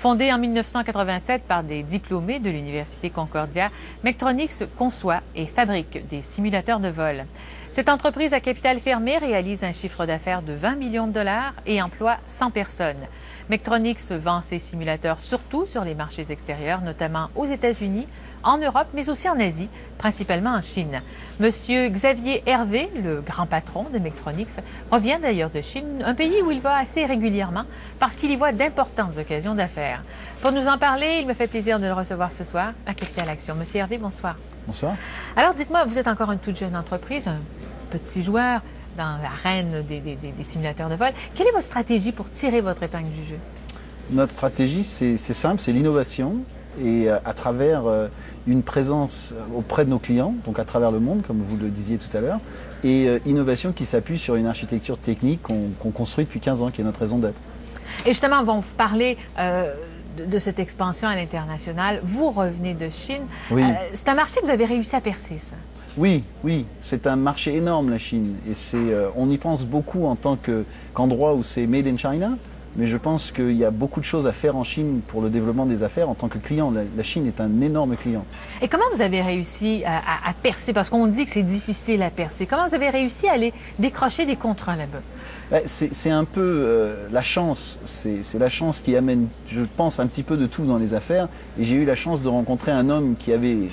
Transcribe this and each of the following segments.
Fondée en 1987 par des diplômés de l'Université Concordia, Mechtronix conçoit et fabrique des simulateurs de vol. Cette entreprise à capital fermé réalise un chiffre d'affaires de 20 millions de dollars et emploie 100 personnes. Mechtronix vend ses simulateurs surtout sur les marchés extérieurs, notamment aux États-Unis, en Europe, mais aussi en Asie, principalement en Chine. Monsieur Xavier Hervé, le grand patron de Mechtronix, revient d'ailleurs de Chine, un pays où il va assez régulièrement parce qu'il y voit d'importantes occasions d'affaires. Pour nous en parler, il me fait plaisir de le recevoir ce soir à Capital Action. Monsieur Hervé, bonsoir. Bonsoir. Alors, dites-moi, vous êtes encore une toute jeune entreprise, un petit joueur dans l'arène des simulateurs de vol. Quelle est votre stratégie pour tirer votre épingle du jeu? Notre stratégie, c'est simple, c'est l'innovation et à travers une présence auprès de nos clients, donc à travers le monde, comme vous le disiez tout à l'heure, et innovation qui s'appuie sur une architecture technique qu'on construit depuis 15 ans, qui est notre raison d'être. Et justement, on va vous parler de cette expansion à l'international. Vous revenez de Chine. Oui. C'est un marché que vous avez réussi à percer, ça? Oui, c'est un marché énorme, la Chine. Et on y pense beaucoup en tant qu'endroit où c'est made in China. Mais je pense qu'il y a beaucoup de choses à faire en Chine pour le développement des affaires en tant que client. La Chine est un énorme client. Et comment vous avez réussi à percer? Parce qu'on dit que c'est difficile à percer. Comment vous avez réussi à aller décrocher des contrats là-bas? C'est un peu la chance. C'est la chance qui amène, je pense, un petit peu de tout dans les affaires. Et j'ai eu la chance de rencontrer un homme qui avait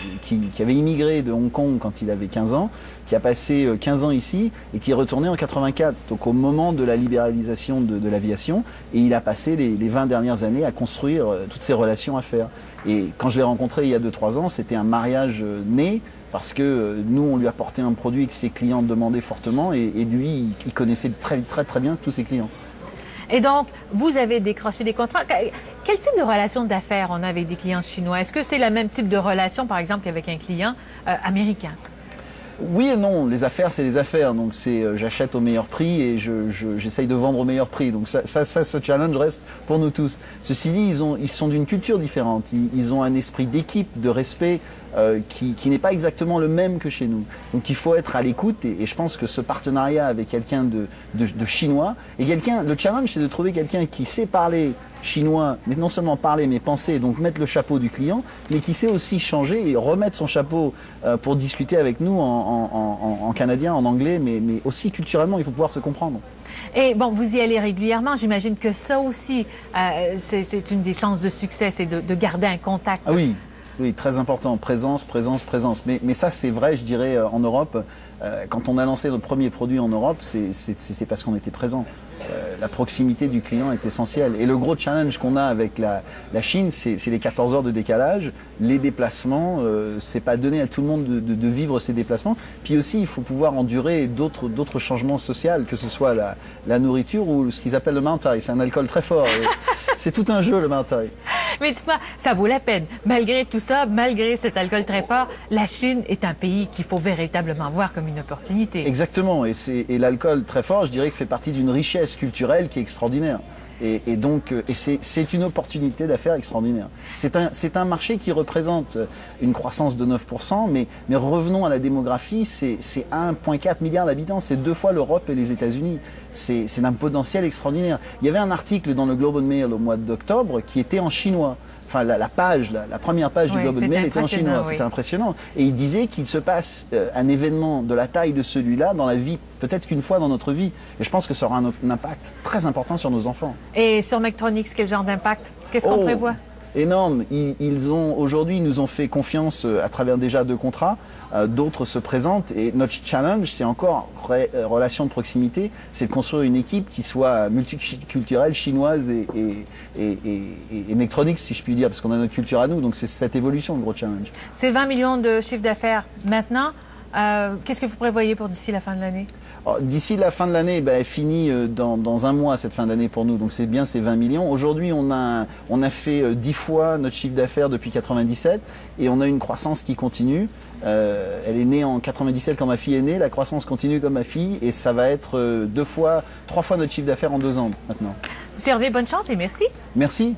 immigré de Hong Kong quand il avait 15 ans, qui a passé 15 ans ici et qui est retourné en 84, donc au moment de la libéralisation de l'aviation. Et il a passé les 20 dernières années à construire toutes ces relations affaires. Et quand je l'ai rencontré il y a 2-3 ans, c'était un mariage né. Parce que nous, on lui apportait un produit que ses clients demandaient fortement et lui, il connaissait très bien tous ses clients. Et donc, vous avez décroché des contrats. Quel type de relation d'affaires on a avec des clients chinois? Est-ce que c'est le même type de relation, par exemple, qu'avec un client américain? Oui et non, les affaires c'est les affaires, donc j'achète au meilleur prix et j'essaye de vendre au meilleur prix, donc ce challenge reste pour nous tous. Ceci dit, ils sont d'une culture différente, ils ont un esprit d'équipe, de respect qui n'est pas exactement le même que chez nous. Donc il faut être à l'écoute et je pense que ce partenariat avec quelqu'un de chinois, le challenge c'est de trouver quelqu'un qui sait parler chinois, mais non seulement parler, mais penser, donc mettre le chapeau du client, mais qui sait aussi changer et remettre son chapeau pour discuter avec nous en canadien, en anglais, mais aussi culturellement, il faut pouvoir se comprendre. Et bon, vous y allez régulièrement, j'imagine que ça aussi, c'est une des chances de succès, c'est de garder un contact. Ah oui. Oui, très important, présence. Mais ça, c'est vrai, je dirais, en Europe. Quand on a lancé notre premier produit en Europe, c'est parce qu'on était présent. La proximité du client est essentielle. Et le gros challenge qu'on a avec la Chine, c'est les 14 heures de décalage, les déplacements. C'est pas donné à tout le monde de vivre ces déplacements. Puis aussi, il faut pouvoir endurer d'autres changements sociaux, que ce soit la nourriture ou ce qu'ils appellent le Maotai. C'est un alcool très fort. C'est tout un jeu, le Maotai. Mais dites-moi, ça vaut la peine. Malgré tout ça, malgré cet alcool très fort, la Chine est un pays qu'il faut véritablement voir comme une opportunité. Exactement. Et l'alcool très fort, je dirais, que fait partie d'une richesse culturelle qui est extraordinaire. Et donc, c'est une opportunité d'affaires extraordinaire. C'est un marché qui représente une croissance de 9%, mais revenons à la démographie, c'est 1,4 milliard d'habitants, c'est 2 fois l'Europe et les États-Unis. C'est d'un potentiel extraordinaire. Il y avait un article dans le Globe and Mail au mois d'octobre qui était en chinois. Enfin, la première page du Globe and Mail était en chinois. Oui. C'était impressionnant. Et il disait qu'il se passe un événement de la taille de celui-là dans la vie, peut-être qu'une fois dans notre vie. Et je pense que ça aura un impact très important sur nos enfants. Et sur Mechtronix, quel genre d'impact? Qu'est-ce qu'on prévoit? Énorme. Aujourd'hui, ils nous ont fait confiance à travers déjà 2 contrats. D'autres se présentent et notre challenge, c'est encore relation de proximité, c'est de construire une équipe qui soit multiculturelle, chinoise et Mechtronix, si je puis dire, parce qu'on a notre culture à nous. Donc c'est cette évolution, le gros challenge. C'est 20 millions de chiffre d'affaires maintenant. Qu'est-ce que vous prévoyez pour d'ici la fin de l'année? D'ici la fin de l'année, elle finit dans un mois cette fin d'année pour nous, donc c'est bien, c'est 20 millions. Aujourd'hui, on a fait 10 fois notre chiffre d'affaires depuis 97 et on a une croissance qui continue. Elle est née en 97 quand ma fille est née, la croissance continue comme ma fille et ça va être 3 fois notre chiffre d'affaires en 2 ans maintenant. Monsieur Hervé, bonne chance et merci. Merci.